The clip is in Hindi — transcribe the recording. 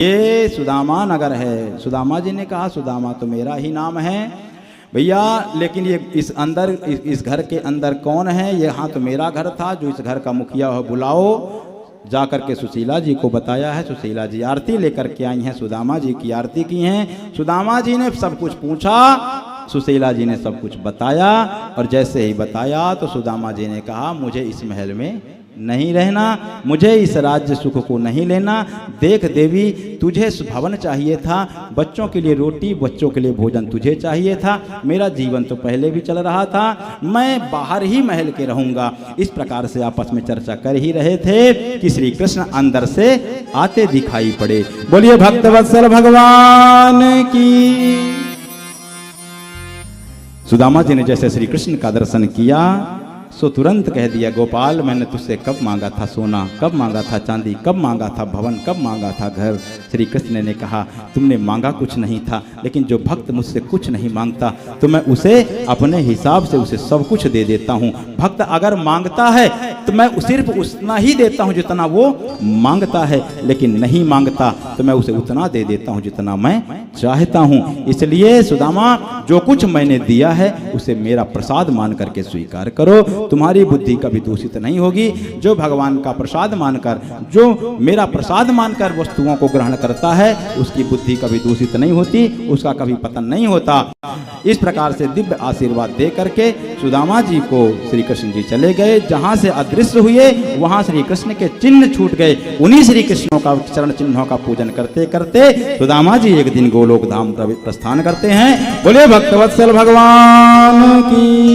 ये सुदामा नगर है। सुदामा जी ने कहा सुदामा तो मेरा ही नाम है भैया, लेकिन ये इस घर के अंदर कौन है? ये हाँ तो मेरा घर था, जो इस घर का मुखिया हो बुलाओ। जाकर के सुशीला जी को बताया है। सुशीला जी आरती लेकर के आई हैं, सुदामा जी की आरती की हैं। सुदामा जी ने सब कुछ पूछा, सुशीला जी ने सब कुछ बताया, और जैसे ही बताया तो सुदामा जी ने कहा मुझे इस महल में नहीं रहना, मुझे इस राज्य सुख को नहीं लेना। देख देवी, तुझे भवन चाहिए था, बच्चों के लिए रोटी, बच्चों के लिए भोजन तुझे चाहिए था। मेरा जीवन तो पहले भी चल रहा था, मैं बाहर ही महल के रहूंगा। इस प्रकार से आपस में चर्चा कर ही रहे थे कि श्री कृष्ण अंदर से आते दिखाई पड़े। बोलिए भक्तवत्सल भगवान की। सुदामा जी ने जैसे श्री कृष्ण का दर्शन किया सो तुरंत कह दिया, गोपाल मैंने तुझसे कब मांगा था सोना, कब मांगा था चांदी, कब मांगा था भवन, कब मांगा था घर? श्री कृष्ण ने कहा तुमने मांगा कुछ नहीं था, लेकिन जो भक्त मुझसे कुछ नहीं मांगता तो मैं उसे अपने हिसाब से उसे सब कुछ दे देता हूँ। भक्त अगर मांगता है तो मैं सिर्फ उतना ही देता हूँ जितना वो मांगता है, लेकिन नहीं मांगता तो मैं उसे उतना दे देता हूँ जितना मैं चाहता हूँ। इसलिए सुदामा, जो कुछ मैंने दिया है उसे मेरा प्रसाद मान करके स्वीकार करो, तुम्हारी बुद्धि कभी दूषित नहीं होगी। जो भगवान का प्रसाद मानकर, जो मेरा प्रसाद मानकर वस्तुओं को ग्रहण करता है, उसकी बुद्धि कभी दूषित नहीं होती, उसका कभी पतन नहीं होता। इस प्रकार से दिव्य आशीर्वाद दे करके सुदामा जी को श्री कृष्ण जी चले गए। जहां से अदृश्य हुए वहां श्री कृष्ण के चिन्ह छूट गए। उन्हीं श्री कृष्णों का चरण चिन्हों का पूजन करते करते सुदामा जी एक दिन गोलोक धाम प्रस्थान करते हैं। बोले भक्तवत्सल भगवान की।